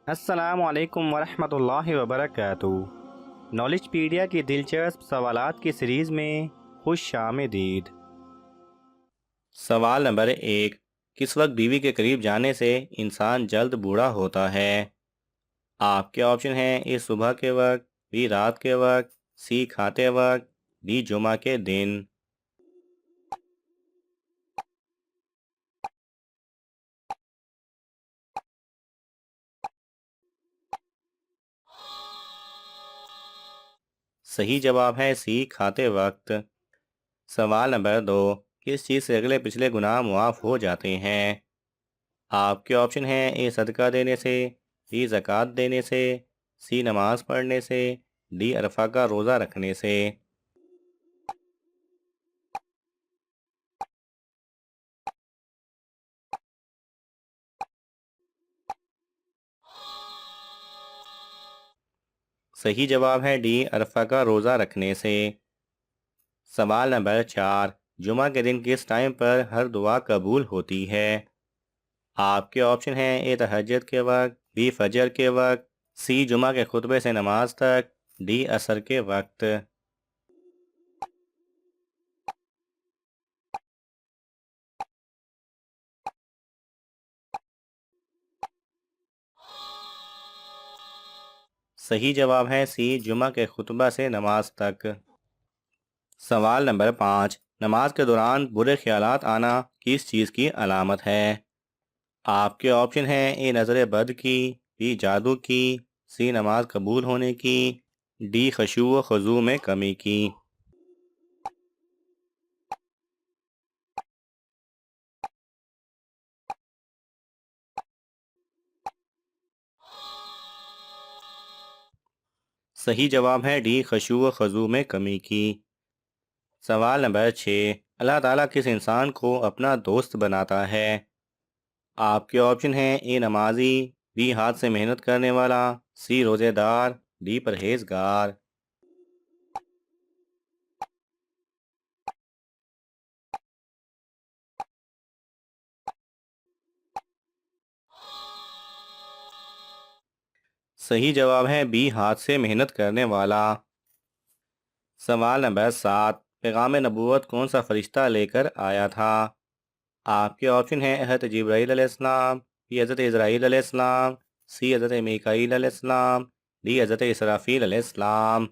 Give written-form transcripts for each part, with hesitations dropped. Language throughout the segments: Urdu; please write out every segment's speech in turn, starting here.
السلام علیکم ورحمۃ اللہ وبرکاتہ۔ نالج پیڈیا کی دلچسپ سوالات کی سیریز میں خوش آمدید۔ سوال نمبر 1، کس وقت بیوی کے قریب جانے سے انسان جلد بوڑھا ہوتا ہے؟ آپ کے آپشن ہیں: اے صبح کے وقت، بی رات کے وقت، سی کھاتے وقت، ڈی جمعہ کے دن۔ صحیح جواب ہے سی کھاتے وقت۔ سوال نمبر 2، کس چیز سے اگلے پچھلے گناہ معاف ہو جاتے ہیں؟ آپ کے آپشن ہیں: اے صدقہ دینے سے، بی زکوٰۃ دینے سے، سی نماز پڑھنے سے، ڈی عرفہ کا روزہ رکھنے سے۔ صحیح جواب ہے ڈی عرفہ کا روزہ رکھنے سے۔ سوال نمبر 4، جمعہ کے دن کس ٹائم پر ہر دعا قبول ہوتی ہے؟ آپ کے آپشن ہیں: اے تہجد کے وقت، بی فجر کے وقت، سی جمعہ کے خطبے سے نماز تک، ڈی عصر کے وقت۔ صحیح جواب ہے سی جمعہ کے خطبہ سے نماز تک۔ سوال نمبر 5، نماز کے دوران برے خیالات آنا کس چیز کی علامت ہے؟ آپ کے آپشن ہیں: اے نظر بد کی، بی جادو کی، سی نماز قبول ہونے کی، ڈی خشوع و خضوع میں کمی کی۔ صحیح جواب ہے ڈی خشوع و خضوع میں کمی کی۔ سوال نمبر 6، اللہ تعالیٰ کس انسان کو اپنا دوست بناتا ہے؟ آپ کے آپشن ہیں: اے نمازی، بی ہاتھ سے محنت کرنے والا، سی روزے دار، ڈی پرہیزگار۔ صحیح جواب ہے بی ہاتھ سے محنت کرنے والا۔ سوال نمبر 7، پیغام نبوت کون سا فرشتہ لے کر آیا تھا؟ آپ کے آپشن ہیں: حضرت جبرائیل علیہ السلام، بی حضرت اسرائیل علیہ السلام، سی حضرت میکائیل علیہ السلام، ڈی حضرت اسرافیل علیہ السلام۔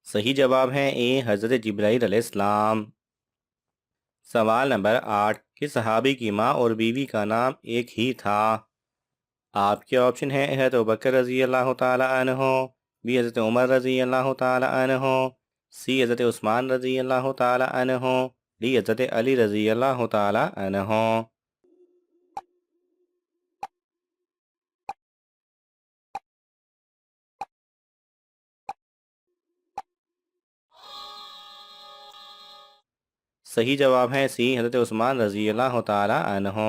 صحیح جواب ہے اے حضرت جبرائیل علیہ السلام۔ سوال نمبر 8، کس صحابی کی ماں اور بیوی کا نام ایک ہی تھا؟ آپ کے آپشن ہیں: حضرت ابوبکر رضی اللہ تعالی عنہ، بی حضرت عمر رضی اللہ تعالی عنہ، سی حضرت عثمان رضی اللہ تعالی عنہ، ڈی حضرت علی رضی اللہ تعالی عنہ۔ صحیح جواب ہے سی حضرت عثمان رضی اللہ تعالی عنہ۔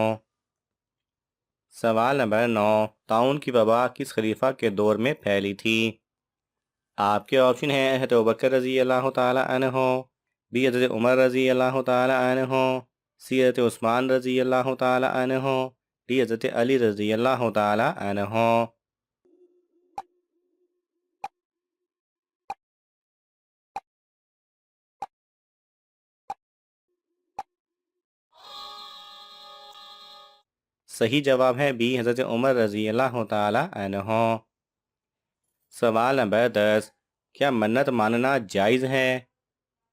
سوال نمبر 9، طاعون کی وبا کس خلیفہ کے دور میں پھیلی تھی؟ آپ کے آپشن ہیں: حضرت ابوبکر رضی اللہ تعالی عنہ، بی حضرت عمر رضی اللہ تعالی عنہ، سی حضرت عثمان رضی اللہ تعالی عنہ، ڈی حضرت علی رضی اللہ تعالی عنہ۔ صحیح جواب ہے بی حضرت عمر رضی اللہ تعالی عنہ۔ سوال نمبر 10، کیا منت ماننا جائز ہے؟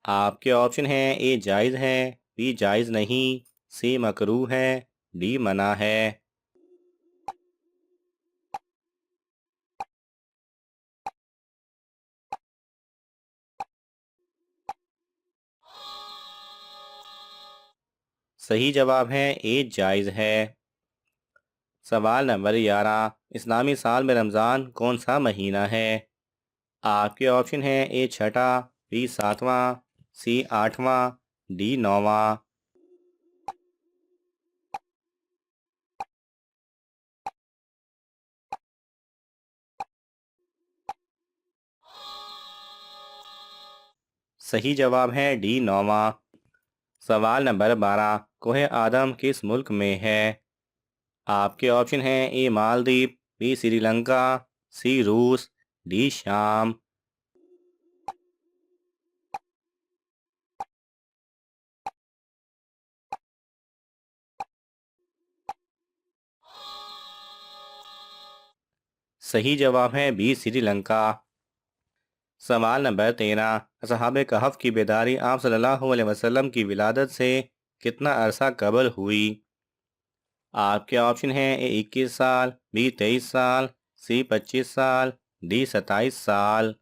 آپ کے آپشن ہیں: اے جائز ہے، بی جائز نہیں، سی مکروہ ہے، ڈی منع ہے۔ صحیح جواب ہے اے جائز ہے۔ سوال نمبر 11، اسلامی سال میں رمضان کون سا مہینہ ہے؟ آپ کے آپشن ہیں: اے چھٹا، بی ساتواں، سی آٹھواں، ڈی نواں۔ صحیح جواب ہے ڈی نوواں۔ سوال نمبر 12، کوہ آدم کس ملک میں ہے؟ آپ کے آپشن ہیں اے مالدیپ، بی سری لنکا، سی روس، ڈی شام۔ صحیح جواب ہے بی سری لنکا۔ سوال نمبر 13، اصحاب کہف کی بیداری آپ صلی اللہ علیہ وسلم کی ولادت سے کتنا عرصہ قبل ہوئی؟ آپ کے آپشن ہیں اے 21 سال، بی 23 سال، سی 25 سال، ڈی 27 سال۔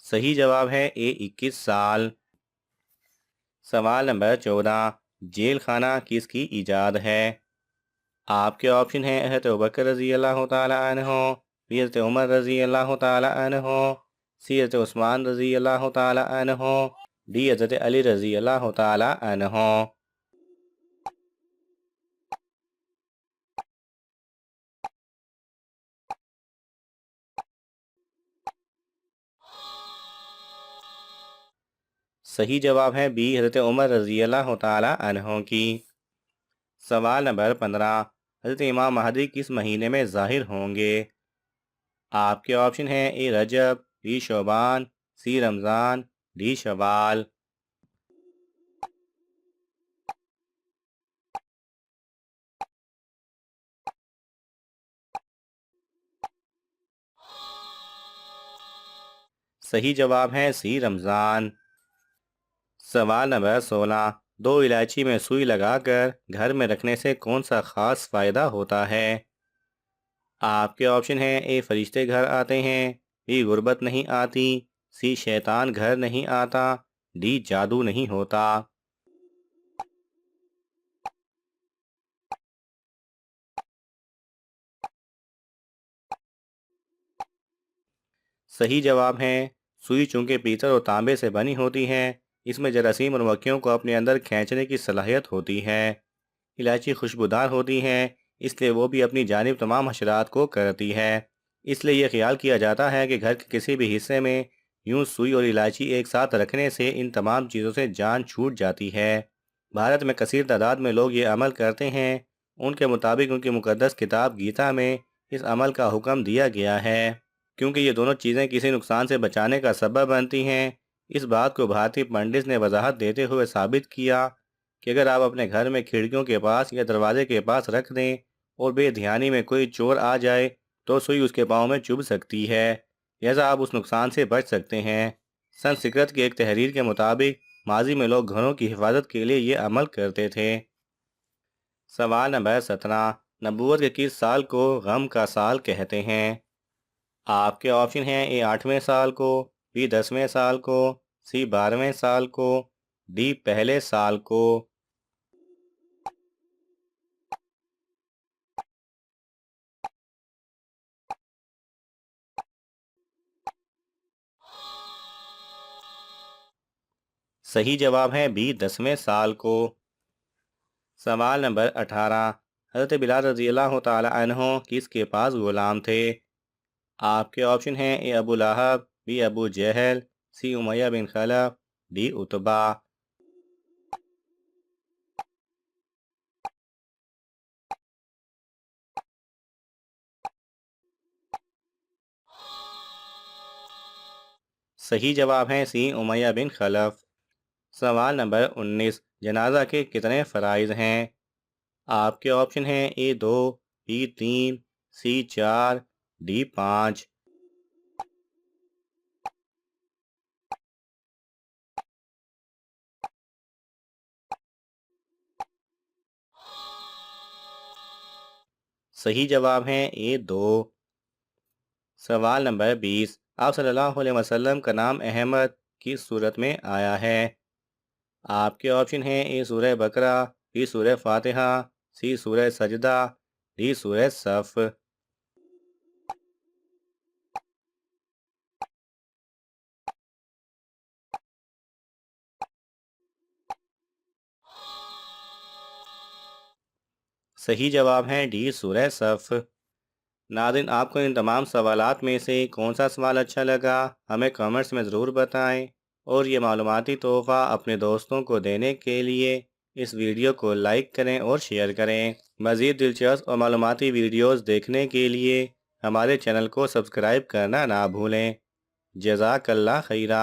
صحیح جواب ہے اے 21 سال۔ سوال نمبر 14، جیل خانہ کس کی ایجاد ہے؟ آپ کے آپشن ہیں حضرت ابوبکر رضی اللہ تعالی عنہ، بی حضرت عمر رضی اللہ تعالی عنہ، سی حضرت عثمان رضی اللہ تعالی عنہ، ڈی حضرت علی رضی اللہ تعالی عنہ۔ صحیح جواب ہے بی حضرت عمر رضی اللہ تعالی عنہ کی۔ سوال نمبر 15، حضرت امام مہدی کس مہینے میں ظاہر ہوں گے؟ آپ کے آپشن ہیں اے رجب، be Shaban, C Ramzan, D شوال۔ صحیح جواب ہے سی رمضان۔ سوال نمبر 16، دو الائچی میں سوئی لگا کر گھر میں رکھنے سے کون سا خاص فائدہ ہوتا ہے؟ آپ کے آپشن ہیں اے فرشتے گھر آتے ہیں، بی غربت نہیں آتی، سی شیطان گھر نہیں آتا، ڈی جادو نہیں ہوتا۔ صحیح جواب ہے سوئی چونکہ پیتل اور تانبے سے بنی ہوتی ہے، اس میں جراثیم اور مکھیوں کو اپنے اندر کھینچنے کی صلاحیت ہوتی ہے۔ الائچی خوشبودار ہوتی ہے، اس لیے وہ بھی اپنی جانب تمام حشرات کو کرتی ہے۔ اس لیے یہ خیال کیا جاتا ہے کہ گھر کے کسی بھی حصے میں یوں سوئی اور الائچی ایک ساتھ رکھنے سے ان تمام چیزوں سے جان چھوٹ جاتی ہے۔ بھارت میں کثیر تعداد میں لوگ یہ عمل کرتے ہیں۔ ان کے مطابق ان کی مقدس کتاب گیتا میں اس عمل کا حکم دیا گیا ہے، کیونکہ یہ دونوں چیزیں کسی نقصان سے بچانے کا سبب بنتی ہیں۔ اس بات کو بھارتی پنڈت نے وضاحت دیتے ہوئے ثابت کیا کہ اگر آپ اپنے گھر میں کھڑکیوں کے پاس یا دروازے کے پاس رکھ دیں اور بے دھیانی میں کوئی چور آ جائے تو سوئی اس کے پاؤں میں چبھ سکتی ہے، لہذا آپ اس نقصان سے بچ سکتے ہیں۔ سنسکرت کی ایک تحریر کے مطابق ماضی میں لوگ گھروں کی حفاظت کے لیے یہ عمل کرتے تھے۔ سوال نمبر 17، نبوت کے کس سال کو غم کا سال کہتے ہیں؟ آپ کے آپشن ہیں اے 8ویں سال کو، بی 10ویں سال کو، سی 12ویں سال کو، ڈی پہلے سال کو۔ صحیح جواب ہے بی 10ویں سال کو۔ سوال نمبر 18، حضرت بلال رضی اللہ تعالی عنہ کس کے پاس غلام تھے؟ آپ کے آپشن ہیں اے ابو لہب، بی ابو جہل، سی امیہ بن خلف، ڈی عتبہ۔ صحیح جواب ہے سی امیہ بن خلف۔ سوال نمبر 19، جنازہ کے کتنے فرائض ہیں؟ آپ کے آپشن ہیں اے 2، بی 3، سی 4، ڈی 5۔ صحیح جواب ہے اے 2۔ سوال نمبر 20، آپ صلی اللہ علیہ وسلم کا نام احمد کس صورت میں آیا ہے؟ آپ کے آپشن ہیں اے سورہ بقرہ، بی سورہ فاتحہ، سی سورہ سجدہ، ڈی سورہ صف۔ صحیح جواب ہے ڈی سورہ صف۔ ناظرین، آپ کو ان تمام سوالات میں سے کون سا سوال اچھا لگا ہمیں کامنٹس میں ضرور بتائیں، اور یہ معلوماتی تحفہ اپنے دوستوں کو دینے کے لیے اس ویڈیو کو لائک کریں اور شیئر کریں۔ مزید دلچسپ اور معلوماتی ویڈیوز دیکھنے کے لیے ہمارے چینل کو سبسکرائب کرنا نہ بھولیں۔ جزاک اللہ خیرہ۔